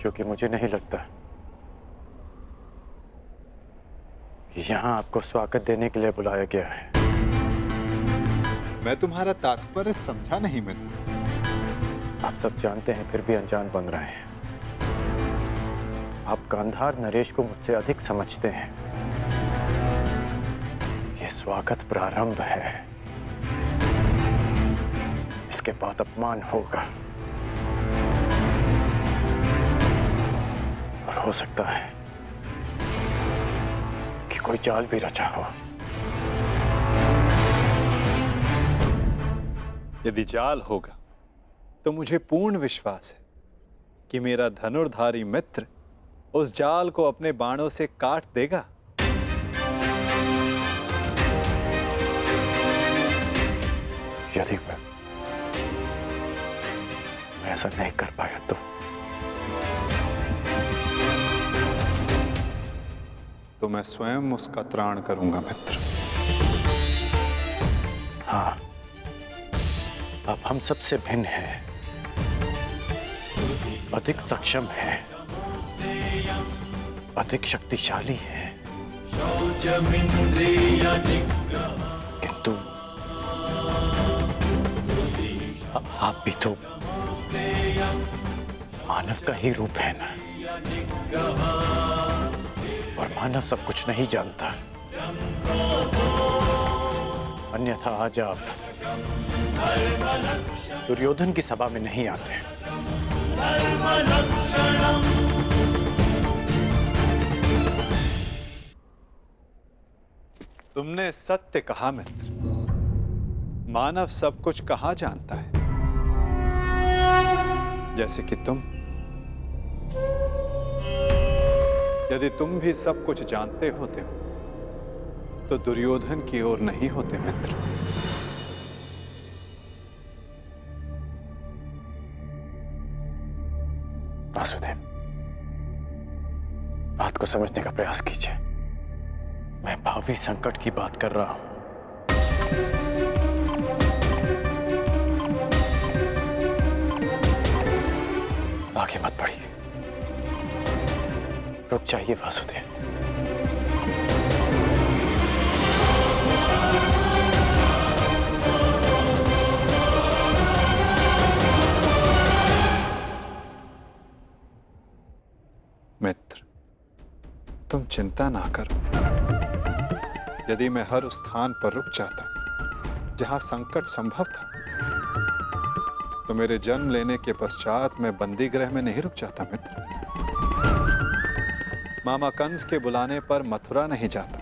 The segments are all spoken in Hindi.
क्योंकि मुझे नहीं लगता कि यहाँ आपको स्वागत देने के लिए बुलाया गया है। मैं तुम्हारा तात्पर्य समझा नहीं मित्र। आप सब जानते हैं फिर भी अनजान बन रहे हैं। आप गांधार नरेश को मुझसे अधिक समझते हैं। यह स्वागत प्रारंभ है, इसके बाद अपमान होगा और हो सकता है कि कोई चाल भी रचा हो। यदि जाल होगा तो मुझे पूर्ण विश्वास है कि मेरा धनुर्धारी मित्र उस जाल को अपने बाणों से काट देगा। यदि मैं ऐसा नहीं कर पाया तो मैं स्वयं उसका त्राण करूंगा मित्र। हाँ, आप हम सबसे भिन्न हैं, अधिक सक्षम हैं, अधिक शक्तिशाली हैं, किंतु आप भी तो मानव का ही रूप है ना, और मानव सब कुछ नहीं जानता। अन्यथा आज आप दुर्योधन की सभा में नहीं आते। तुमने सत्य कहा मित्र। मानव सब कुछ कहाँ जानता है, जैसे कि तुम। यदि तुम भी सब कुछ जानते होते तो दुर्योधन की ओर नहीं होते मित्र। वासुदेव, बात को समझने का प्रयास कीजिए। मैं भावी संकट की बात कर रहा हूं। आगे मत बढ़िए, रुक जाइए वासुदेव। मित्र, तुम चिंता ना करो। यदि मैं हर उस स्थान पर रुक जाता जहां संकट संभव था, तो मेरे जन्म लेने के पश्चात मैं बंदी गृह में नहीं रुक जाता मित्र। मामा कंस के बुलाने पर मथुरा नहीं जाता।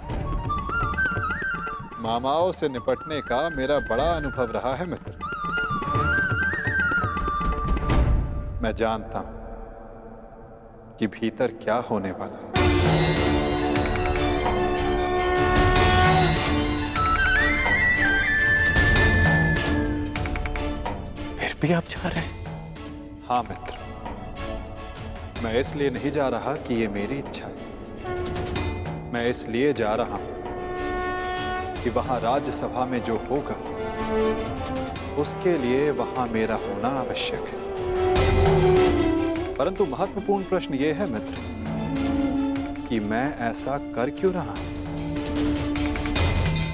मामाओं से निपटने का मेरा बड़ा अनुभव रहा है मित्र। मैं जानता हूं कि भीतर क्या होने वाला। फिर भी आप जा रहे हैं? हाँ मित्र, मैं इसलिए नहीं जा रहा कि ये मेरी इच्छा है। मैं इसलिए जा रहा हूं कि वहां राज्यसभा में जो होगा उसके लिए वहां मेरा होना आवश्यक है। परंतु महत्वपूर्ण प्रश्न ये है मित्र कि मैं ऐसा कर क्यों रहा हूं।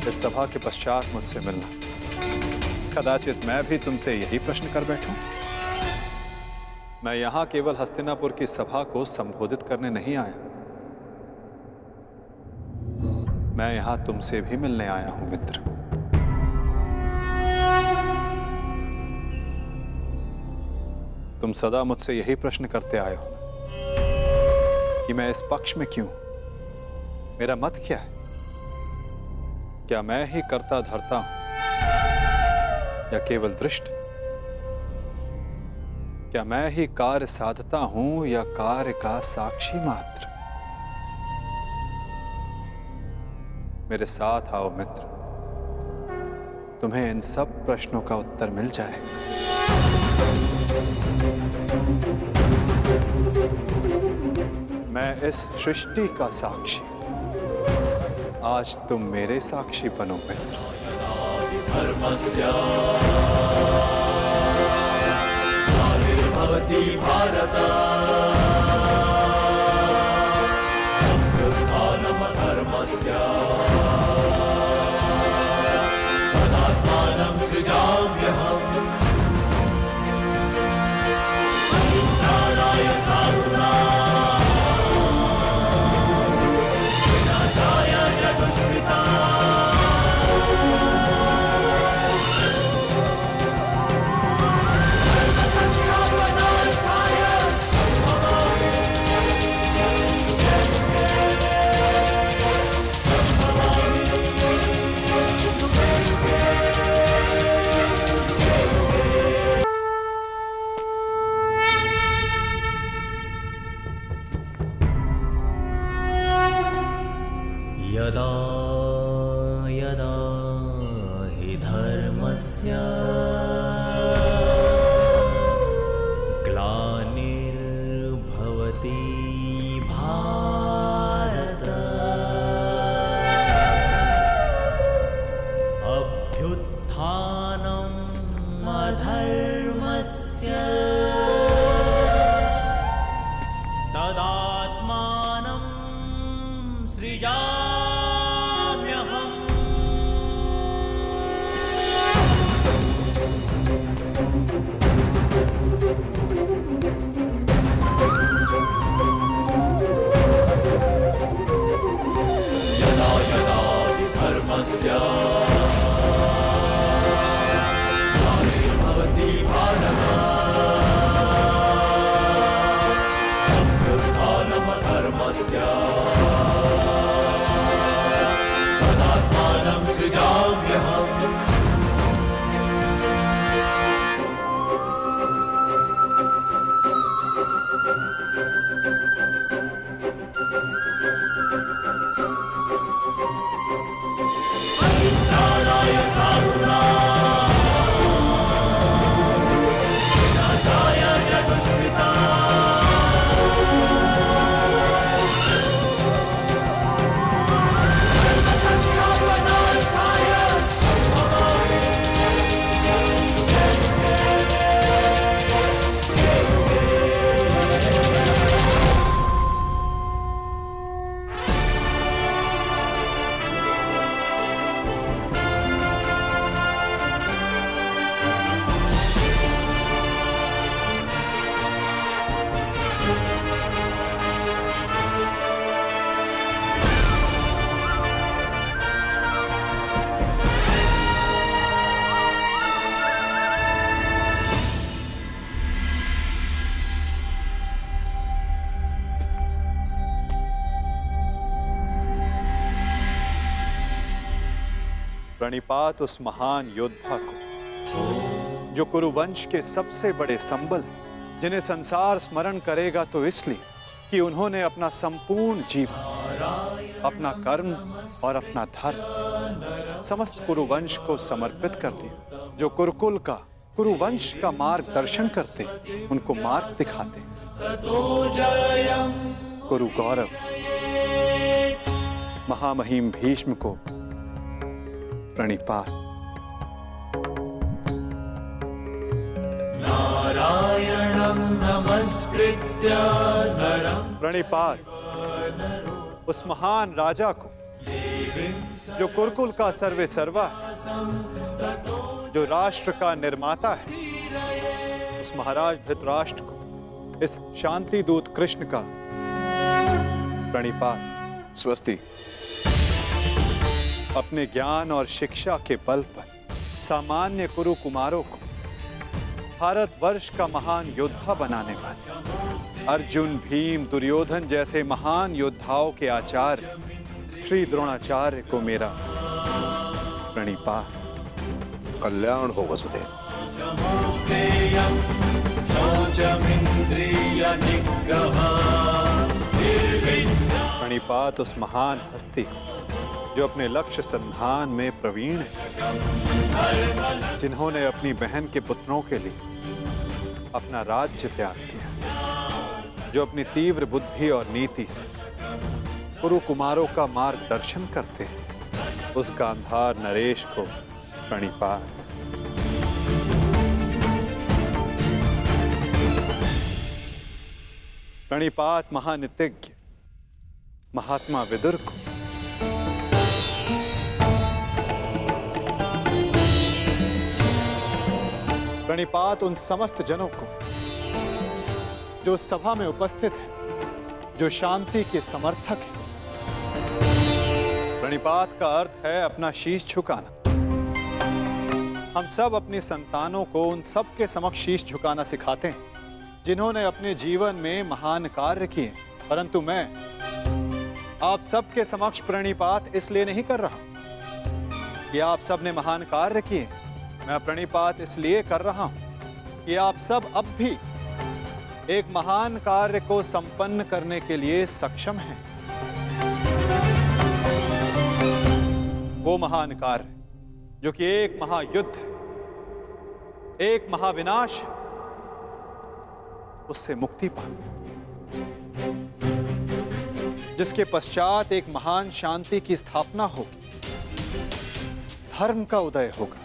इस सभा के पश्चात मुझसे मिलना, कदाचित मैं भी तुमसे यही प्रश्न कर बैठूं। मैं यहां केवल हस्तिनापुर की सभा को संबोधित करने नहीं आया, मैं यहां तुमसे भी मिलने आया हूं मित्र। तुम सदा मुझसे यही प्रश्न करते आए हो कि मैं इस पक्ष में क्यों, मेरा मत क्या है। क्या मैं ही कर्ता धर्ता हूं या केवल दृष्ट? क्या मैं ही कार्य साधता हूं या कार्य का साक्षी मात्र? मेरे साथ आओ मित्र, तुम्हें इन सब प्रश्नों का उत्तर मिल जाएगा। मैं इस सृष्टि का साक्षी, आज तुम मेरे साक्षी बनो मित्र। भारत यदा यदा हि धर्मस्य ग्लानिर्भवति भारत अभ्युत्थानम् अधर्मस्य तदात्मानं सृजाम्यहम्। यदा यदा हि धर्मस्य ग्लानिर्भवति भारत अभ्युत्थानम् अधर्मस्य तदात्मानं सृजाम्यहम्। परित्राणाय साधूनां विनाशाय च प्रणिपात उस महान योद्धा को जो कुरुवंश के सबसे बड़े संबल हैं, जिन्हें संसार स्मरण करेगा तो इसलिए कि उन्होंने अपना संपूर्ण जीवन, अपना कर्म और अपना धर्म समस्त कुरुवंश को समर्पित कर दिया। जो कुरुकुल का, कुरुवंश का मार्गदर्शन करते, उनको मार्ग दिखाते। कुरु गौरव महामहिम भीष्म को प्रणिपात। नारायणं नमस्कृत्य नरं प्रणिपात उस महान राजा को जो कुरुकुल का सर्वे सर्वा है, जो राष्ट्र का निर्माता है, उस महाराज धृतराष्ट्र को, इस शांति दूत कृष्ण का प्रणिपात। स्वस्ति। अपने ज्ञान और शिक्षा के बल पर सामान्य कुरु कुमारों को भारतवर्ष का महान योद्धा बनाने वाले अर्जुन, भीम, दुर्योधन जैसे महान योद्धाओं के आचार्य श्री द्रोणाचार्य को मेरा प्रणिपात। कल्याण हो वसुदेव। प्रणिपात उस महान हस्ती को जो अपने लक्ष्य संधान में प्रवीण है, जिन्होंने अपनी बहन के पुत्रों के लिए अपना राज्य त्याग किया, जो अपनी तीव्र बुद्धि और नीति से कुरु कुमारों का मार्गदर्शन करते हैं, उस गांधार नरेश को प्रणिपात। प्रणिपात महानितिज्ञ महात्मा विदुर को। प्रणिपात उन समस्त जनों को जो सभा में उपस्थित हैं, जो शांति के समर्थक हैं। प्रणिपात का अर्थ है अपना शीश झुकाना। हम सब अपनी संतानों को उन सब के समक्ष शीश झुकाना सिखाते हैं जिन्होंने अपने जीवन में महान कार्य किए, परंतु मैं आप सबके समक्ष प्रणिपात इसलिए नहीं कर रहा कि आप सब ने महान कार्य किए। मैं प्रणिपात इसलिए कर रहा हूं कि आप सब अब भी एक महान कार्य को संपन्न करने के लिए सक्षम हैं। वो महान कार्य जो कि एक महायुद्ध है, एक महाविनाश है, उससे मुक्ति पाना, जिसके पश्चात एक महान शांति की स्थापना होगी, धर्म का उदय होगा।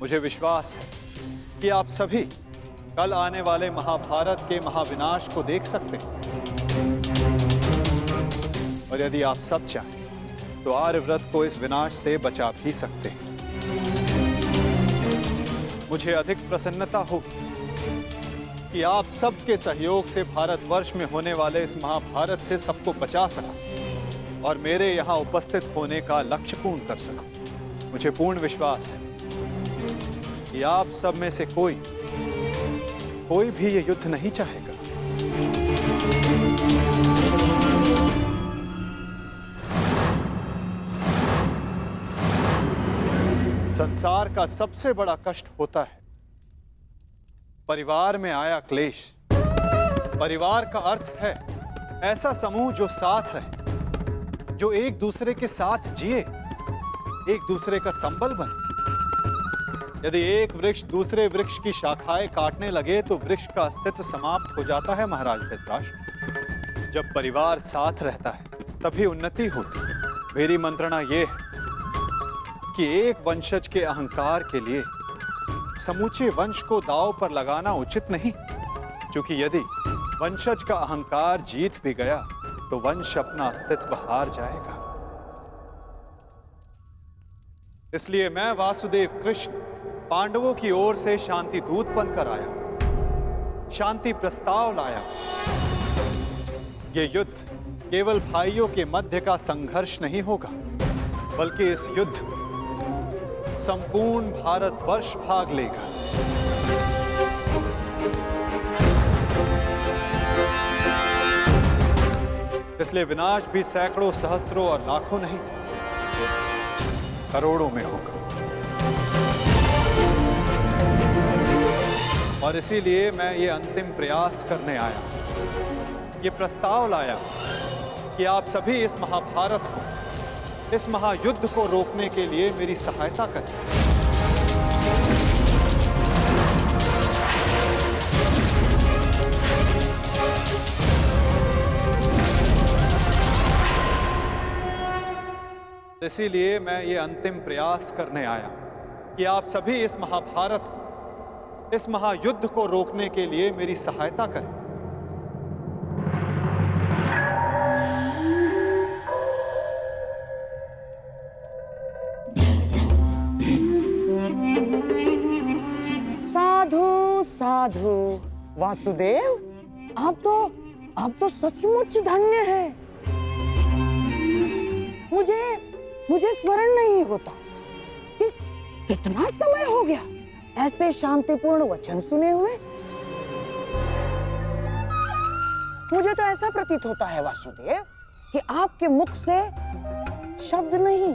मुझे विश्वास है कि आप सभी कल आने वाले महाभारत के महाविनाश को देख सकते हैं, और यदि आप सब चाहें तो आर्यव्रत को इस विनाश से बचा भी सकते हैं। मुझे अधिक प्रसन्नता होगी कि आप सबके सहयोग से भारतवर्ष में होने वाले इस महाभारत से सबको बचा सकूं और मेरे यहाँ उपस्थित होने का लक्ष्य पूर्ण कर सकूं। मुझे पूर्ण विश्वास है कि आप सब में से कोई भी ये युद्ध नहीं चाहेगा। संसार का सबसे बड़ा कष्ट होता है परिवार में आया क्लेश। परिवार का अर्थ है ऐसा समूह जो साथ रहे, जो एक दूसरे के साथ जिए, एक दूसरे का संबल बने। यदि एक वृक्ष दूसरे वृक्ष की शाखाएं काटने लगे तो वृक्ष का अस्तित्व समाप्त हो जाता है महाराज धृतराष्ट्र। जब परिवार साथ रहता है तभी उन्नति होती है। मेरी मंत्रणा यह है कि एक वंशज के अहंकार के लिए समूचे वंश को दांव पर लगाना उचित नहीं, क्योंकि यदि वंशज का अहंकार जीत भी गया तो वंश अपना अस्तित्व हार जाएगा। इसलिए मैं वासुदेव कृष्ण पांडवों की ओर से शांति दूत बनकर आया, शांति प्रस्ताव लाया। यह युद्ध केवल भाइयों के मध्य का संघर्ष नहीं होगा, बल्कि इस युद्ध में संपूर्ण भारतवर्ष भाग लेगा। इसलिए विनाश भी सैकड़ों, सहस्त्रों और लाखों नहीं, करोड़ों में होगा। और इसीलिए मैं ये अंतिम प्रयास करने आया, ये प्रस्ताव लाया कि आप सभी इस महाभारत को, इस महायुद्ध को रोकने के लिए मेरी सहायता करें। इसीलिए मैं ये अंतिम प्रयास करने आया कि आप सभी इस महाभारत को, इस महायुद्ध को रोकने के लिए मेरी सहायता करें। साधु साधु वासुदेव, आप तो सचमुच धन्य हैं। मुझे स्मरण नहीं होता कि कितना समय हो गया ऐसे शांतिपूर्ण वचन सुने हुए। मुझे तो ऐसा प्रतीत होता है वासुदेव कि आपके मुख से शब्द नहीं,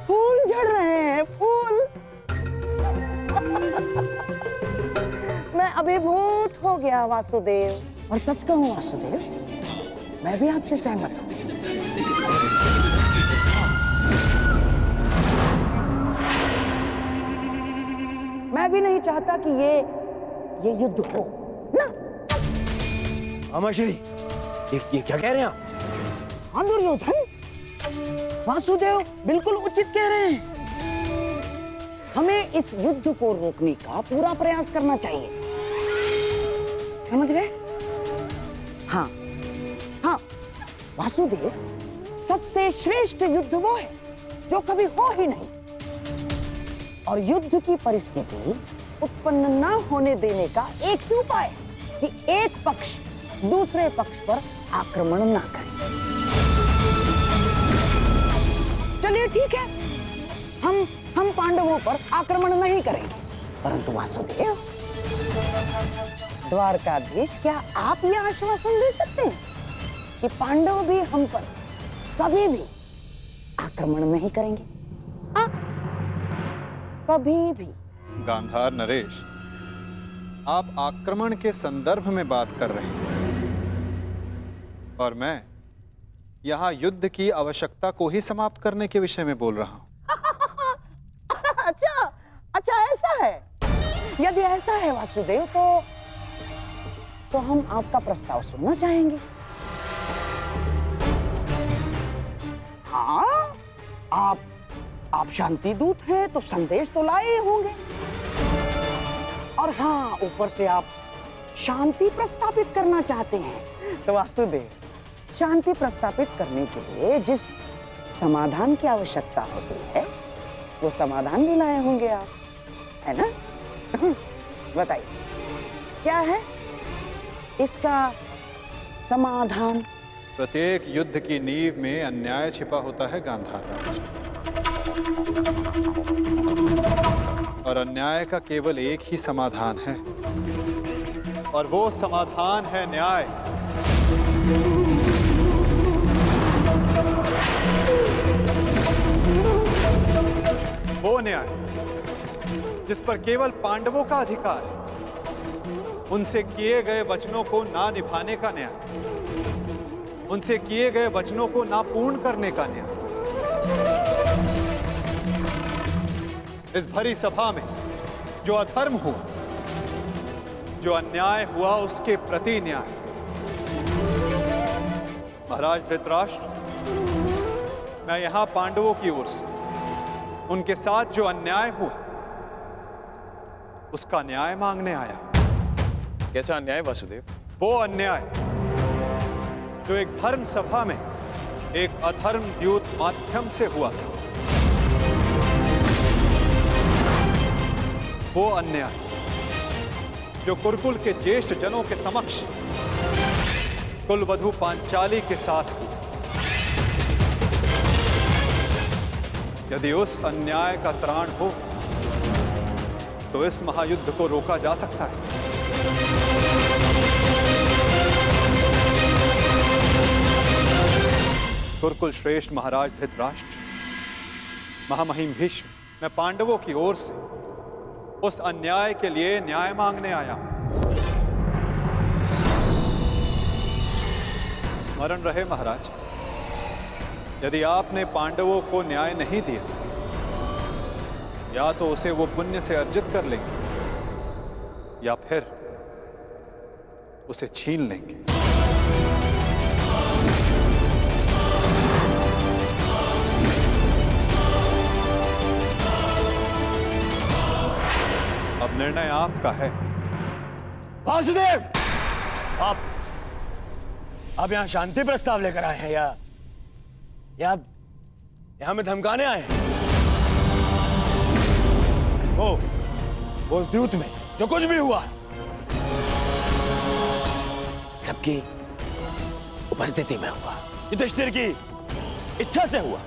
फूल झड़ रहे हैं, फूल। मैं अभिभूत हो गया वासुदेव। और सच कहूं वासुदेव, मैं भी आपसे सहमत हूं। मैं भी नहीं चाहता कि ये युद्ध हो ना। अमाश्री, ये क्या कह रहे हैं आप? हाँ दुर्योधन, वासुदेव बिल्कुल उचित कह रहे हैं। हमें इस युद्ध को रोकने का पूरा प्रयास करना चाहिए, समझ गए? हाँ हाँ वासुदेव, सबसे श्रेष्ठ युद्ध वो है जो कभी हो ही नहीं, और युद्ध की परिस्थिति उत्पन्न न होने देने का एक ही उपाय है कि एक पक्ष दूसरे पक्ष पर आक्रमण ना करे। चलिए ठीक है, हम पांडवों पर आक्रमण नहीं करेंगे, परंतु वासुदेव, द्वारकाधीश, क्या आप ये आश्वासन दे सकते हैं कि पांडव भी हम पर कभी भी आक्रमण नहीं करेंगे? कभी भी। गांधार नरेश, आप आक्रमण के संदर्भ में बात कर रहे हैं और मैं यहाँ युद्ध की आवश्यकता को ही समाप्त करने के विषय में बोल रहा हूं। अच्छा अच्छा, ऐसा है। यदि ऐसा है वासुदेव, तो हम आपका प्रस्ताव सुनना चाहेंगे। हाँ, आप शांति दूत हैं तो संदेश तो लाए ही होंगे, और हाँ, ऊपर से आप शांति प्रस्तापित करना चाहते हैं। तो वासुदेव, शांति प्रस्तापित करने के लिए जिस समाधान की आवश्यकता होती है वो समाधान भी लाए होंगे आप, है ना? बताइए क्या है इसका समाधान? प्रत्येक युद्ध की नींव में अन्याय छिपा होता है गांधार राज, और अन्याय का केवल एक ही समाधान है, और वो समाधान है न्याय। वो न्याय जिस पर केवल पांडवों का अधिकार है, उनसे किए गए वचनों को ना निभाने का न्याय, उनसे किए गए वचनों को ना पूर्ण करने का न्याय। इस भरी सभा में जो अधर्म हुआ, जो अन्याय हुआ, उसके प्रति न्याय। महाराज धृतराष्ट्र, मैं यहां पांडवों की ओर से उनके साथ जो अन्याय हुआ उसका न्याय मांगने आया। कैसा अन्याय वासुदेव? वो अन्याय जो एक धर्म सभा में एक अधर्म द्यूत माध्यम से हुआ था। वो अन्याय जो कुरुकुल के ज्येष्ठ जनों के समक्ष कुलवधू पांचाली के साथ हुआ। यदि उस अन्याय का त्राण हो तो इस महायुद्ध को रोका जा सकता है। कुरुकुल श्रेष्ठ महाराज धृतराष्ट्र, महामहिम भीष्म, मैं पांडवों की ओर से उस अन्याय के लिए न्याय मांगने आया हूं। स्मरण रहे महाराज, यदि आपने पांडवों को न्याय नहीं दिया, या तो उसे वो पुण्य से अर्जित कर लेंगे या फिर उसे छीन लेंगे। अब निर्णय आपका है। वासुदेव, आप यहाँ शांति प्रस्ताव लेकर आए हैं या हमें धमकाने आए हैं? वो उस द्यूत में जो कुछ भी हुआ सबकी उपस्थिति में हुआ, युधिष्ठिर की इच्छा से हुआ।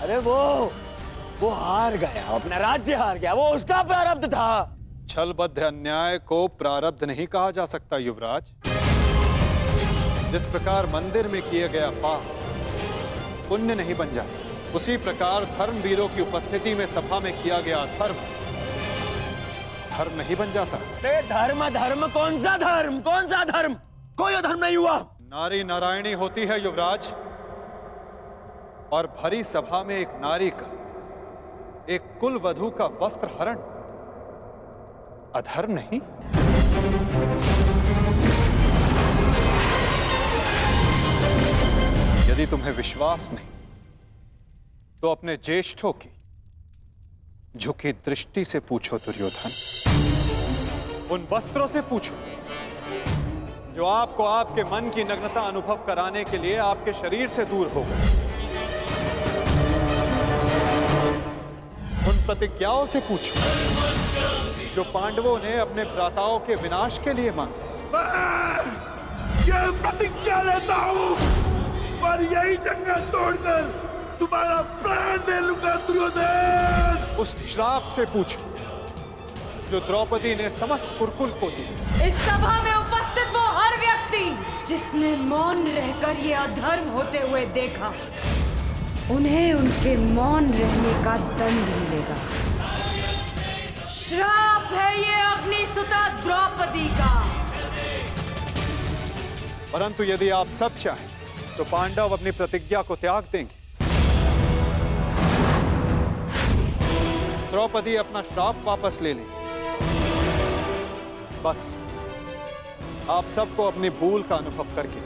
अरे वो हार गया, अपना राज्य हार गया, वो उसका प्रारब्ध था। छलबद्ध अन्याय को प्रारब्ध नहीं कहा जा सकता युवराज। जिस प्रकार मंदिर में किया गया पाप पुण्य नहीं बन जाता, उसी प्रकार धर्मवीरों की उपस्थिति में सभा में किया गया धर्म नहीं बन जाता। धर्म कौन सा धर्म? कोई अधर्म नहीं हुआ। नारी नारायणी होती है युवराज, और भरी सभा में एक नारी का, एक कुल वधू का वस्त्र हरण अधर्म नहीं? यदि तुम्हें विश्वास नहीं तो अपने ज्येष्ठों की झुकी दृष्टि से पूछो दुर्योधन। उन वस्त्रों से पूछो जो आपको आपके मन की नग्नता अनुभव कराने के लिए आपके शरीर से दूर हो गए। उन प्रतिज्ञाओं से पूछो जो पांडवों ने अपने भ्राताओं के विनाश के लिए मांगी। ये प्रतिज्ञा लेता हूं और यही जंगल तोड़कर तुम्हारा प्राण ले लूंगा दुर्योधन। उस श्राप से पूछो जो द्रौपदी ने समस्त कुरुकुल को दी। इस सभा में उपस्थित वो हर व्यक्ति जिसने मौन रहकर ये अधर्म होते हुए देखा, उन्हें उनके मौन रहने का दंड मिलेगा। श्राप है ये अग्निसुता द्रौपदी का। परंतु यदि आप सब चाहें तो पांडव अपनी प्रतिज्ञा को त्याग देंगे। द्रौपदी अपना श्राप वापस ले लेंगे। बस आप सबको अपनी भूल का अनुभव करके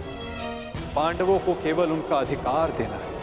पांडवों को केवल उनका अधिकार देना है।